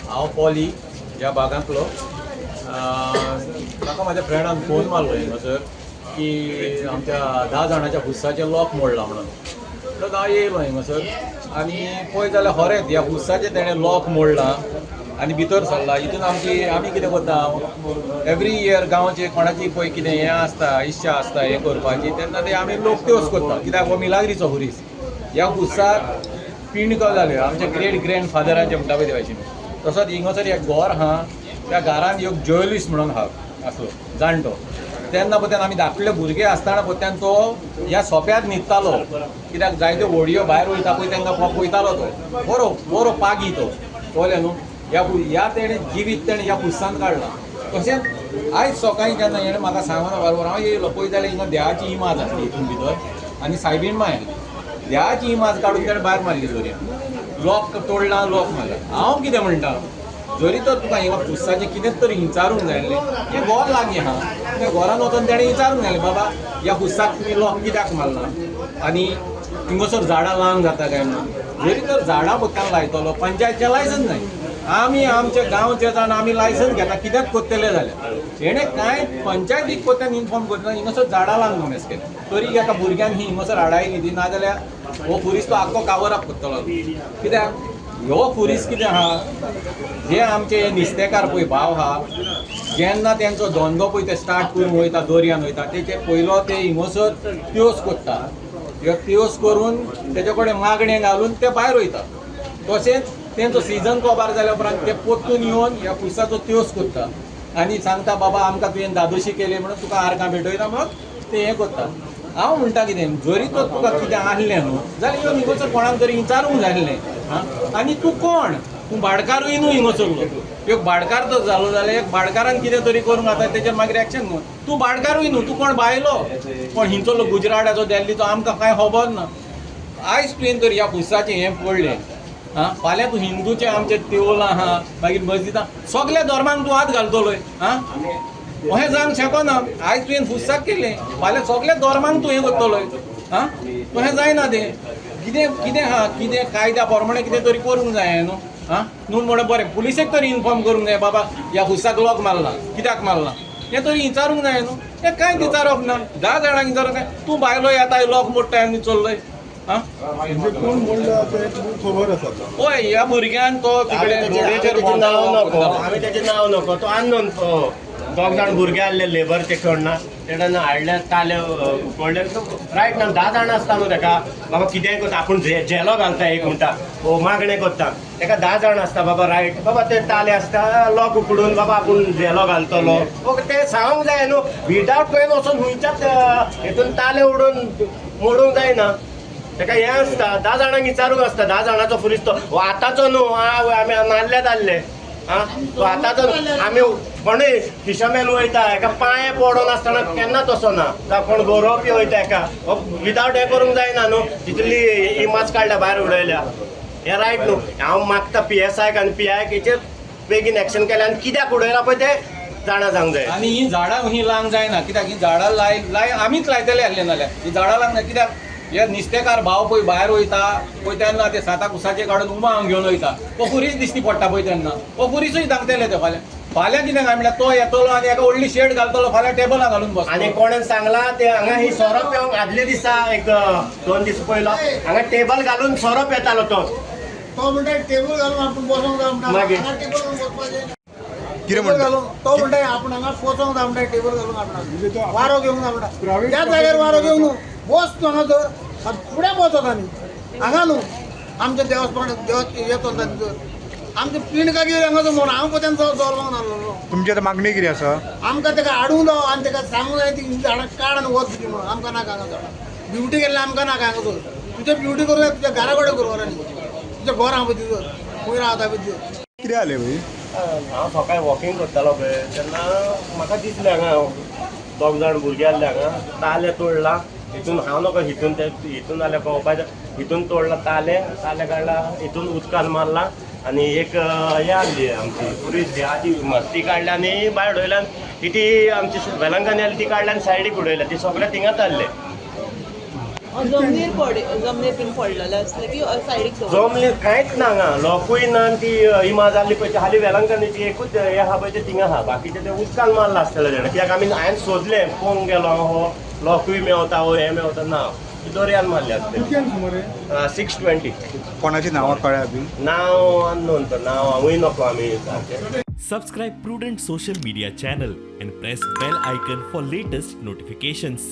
हांव पॉली ह्या भागांतलो म्हाका म्हाज्या फ्रेंडान फोन मारलो हांगासर की आमच्या 10 जाणांच्या बुसाचे लॉक मोडला म्हणून. तर हांव येयलो हांगासर आनी पळयत जाल्यार खरेंच ह्या बुसाचे तेणें लॉक मोडला आनी भितर सरला. हितून आमी कितें करता एवरी इयर गांवचे कोणाची पळय कितें हें आसता इच्छा आसता हें करपाची तेन्ना ते आमी लोक त्योच करता कित्याक हो मिलाग्रीचो हुरीस. ह्या बुसाक पिणको जाल्यो आमच्या ग्रेट ग्रँड फादरांचे म्हणटा पळय ते भाशेन. तसोच हिंगासर एक घर आहा त्या घरान एक ज्युवेलर्स म्हणून आहा आसलो जाणटो. तेन्ना पळय आमी धाकले भुरगे आसतना पळय तो ह्या सोप्यात न्हिदतालो कित्याक जायत्यो व्हडयो भायर वयता पळय तांकां पळयतालो तो बरो बरो पागी तो कळ्ळें न्हू. ह्या तेणें जिवीत तेणें ह्या बुस्सान काडलां. तशेंच आयज सकाळीं जेन्ना हेणें म्हाका सांगना बरोबर हांव येयलो पळयत जाल्यार हिंगा देवाची इमाज आसली हितून भितर आनी सायबीण माय देवाची इमाज काडून तेणें भायर मारली जोऱ्यान. लॉक तोडला लॉक मारला. हांव कितें म्हणटा जरी तर तुका हिंगा पुस्साचें कितेंच तरी विचारूंक जाय आसलें हें घर लागीं आहा त्या घरान वचून तेणें विचारूंक जाय बाबा ह्या पुस्साक तुमी लॉक कित्याक मारला आनी हिंगासर झाडां लावंक जाता काय म्हणून. जरी तर झाडां पोत्यान लायतलो पंचायतचें लायसन्स जाय. आमी आमचे गांवचे जाण आमी लायसन्स घेता कित्याक कोत्तेले जाल्यार हेणें कांय पंचायतीक पोत्यान इन्फॉर्म करता हिंगासर झाडां लावंक नमेस केलें. तरी एका भुरग्यान ही हिंगासर हाडायली ती नाजाल्यार हो पुरीस तो आख्खो कावर अप करतलो. कित्याक ह्यो पुरीस कितें आहा जे आमचे नुस्तेकार पळय भाव आहा जेन्ना तेंचो धंदो पळय ते स्टार्ट करून वयता दर्यान वयता तेचे पयलो ते हिंगासर त्योस कोत्ता. ह्यो त्योस करून तेजे कडेन मागणें घालून ते भायर वयता. तशेंच तेंचो सिजन कबार जाल्या उपरांत ते पोत्तून येवन ह्या पुरसाचो त्योस कोत्ता आनी सांगता बाबा आमकां तुवें दादोशी केली म्हणून तुका आर्गां भेटयता म्हणून ते हें कोत्ता. हांव म्हणटा कितें जरी तर तुका कितें आहलें न्हू जाल्यार ह्यो हिंगासर कोणाक तरी विचारूंक जाय आसलें. आनी तूं कोण तूं भाडकारूय न्हू हिंगासरलो. एक भाडकार जर जालो जाल्यार एक भाडकारान कितें तरी करूंक जाता तेजेर मागीर एक्शन न्हू. तूं भाडकारूय न्हू तूं कोण भायलो कोण हिंचो गुजराटाचो दिल्लीचो आमकां कांय खबर ना. आयज तुवें तर ह्या पुरसाचें हें पडलें फाल्यां तूं हिंदूचे आमचे देवळां आहा मागीर मस्जिदां सगल्या धर्मांक तूं हात घालतलोय अशें जावंक शकना. आयज तुवें पुस्तक केलें फाल्यां सगल्या धर्मांक तूं हें करतलोय तशें जायना तें. कितें कितें आहा कितें कायद्या प्रमाणे कितें तरी करूंक जाय न्हू. न्हू म्हणून बरें पुलिसेक तरी इन्फॉर्म करूंक जाय बाबा ह्या पुस्तक लॉक मारला कित्याक मारला हें तरी विचारूंक जाय न्हू. हें कांयच विचारप ना. 10 जाणांक विचारप काय तूं भायलो येता लॉक मोडटा आनी चल्लय. कोण बोलला खबर आसा होय ह्या भुरग्यान तो तिकडे रोडेचेर आमी तेजें नांव नको तो आनोन 2 जाण भुरगे आसले लेबरचे कडना तेणें हाडले ताले पडले रायट ना 10 जाण आसता न्हू तेका बाबा कितेंय करता आपूण जेलो घालता एक म्हणटा हो मागणें करता तेका 10 जाण आसता बाबा रायट बाबा ते ताले आसता लॉक उकडून बाबा आपूण जेलो घालतलो ते सांगूंक जाय न्हू. विदावट खंय वचून खंयच्याच हितून ताले उडोवन मोडूंक जायना. तेका हें आसता 10 जाणांक विचारूंक आसता 10 जाणांचो पुलीस तो आतांचो न्हू आमी नाल्ले जाल्ले तो आतांचो आमी कोणूय फिशरमॅन वयता हेका पांये पडोन आसतना केन्ना तसो ना जावं कोण गरोवपी वयता हेका विदावट हें करूंक जायना न्हू. तितली इमाज काडल्या भायर उडयल्या हें रायट न्हू. हांव मागता PSIक आनी PIक हेचेर बेगीन एक्शन केलें आनी कित्याक उडयला पळय ते जाणा जावंक जाय. आनी ही झाडां ही लावंक जायना कित्याक ही झाडां लाय आमीच लायतले आहले नाल्यार ही झाडां लावंक जाय. कित्याक हे नुस्तेकार भाव पळय भायर वयता पळय तेन्ना ते साताक उसाचे काडून उमांक घेवन वयता तो खुरीच दिसती पडटा पळय तेन्ना हो खुरीचूय धांकतले ते फाल्यां कितें काय म्हणल्यार तो येतलो आनी एका व्हडली शेड घालतलो फाल्यां टेबलां घालून बस. आनी कोणें सांगलां ते हांगा ही सोरोप येवंक आदले दिसा एक 2 दीस पयलो हांगा टेबल घालून सोरोप येतालो तो म्हणटा टेबल घालून आपूण बसोंक जाय म्हणटा मागीर टेबल घालून बसपाचें कितें म्हणटा तो म्हणटा आपूण हांगा पोसोंक जाय म्हणटा टेबल घालूंक आपणाक वारो घेवंक जाय म्हणटा त्या जाग्यार वारो घेवंक न्हू बस तूं हांगा धर फुडें बसत आनी हांगा न्हू आमच्या देवस्थान हे चलता भितर आमचे पिणकागेर हांगा म्हणून हांव पळय तेंचो जोरवांक नासलो. तुमची आतां मागणी कितें आसा आमकां तेका हाडूंक जावो आनी तेका सांगूंक जाय ती झाडां काड आनी वच म्हणून आमकां नाका हांगा झाडां ब्युटी केल्लें आमकां नाका हांगा कर तुजें ब्युटी करूं जाय तुज्या घरा कडेन करूं आनी तुजें घर हांव पळय तिजो खंय रावता पळय तिजो कितें जालें भाई हांव सकाळीं वॉकिंग करतालो पळय तेन्ना म्हाका दिसलें हांगा 2 जाण भुरगे आहले हांगा ताले तोडला हितून हांव नकळो हितून ते हितून जाल्यार पळोवपाचें हितून तोडला ताले काडला हितून उदकान मारला आनी एक हे आहली आमची पुरीस देवाची मस्ती काडल्या आनी भायर उडयल्या ती आमची वेलंकानी आहली ती काडल्या आनी सायडीक उडयल्या ती सगळे थिंगाच आहले जमनीर बीन पडलेले असले की सायडीक जमले कांयच ना हांगा लोकूय ना आनी ती इमा जाल्ली पळय ती हाली वेलांकनीची एकूच हे आहा पळय ते थिंगा आहा बाकीचे ते उदकान मारला आसतले तेणें कित्याक आमी हांवें सोदलें पळोवंक गेलो हो लोकूय मेवता हो हे मेवता ना ती दर्यान मारले आसतले 6:20 कोणाची नांवां कळ्ळ्या बी नांव अननोन तर नांव हांवूय नकळो आमी सारकें Subscribe Prudent social media channel and press bell icon for latest notifications.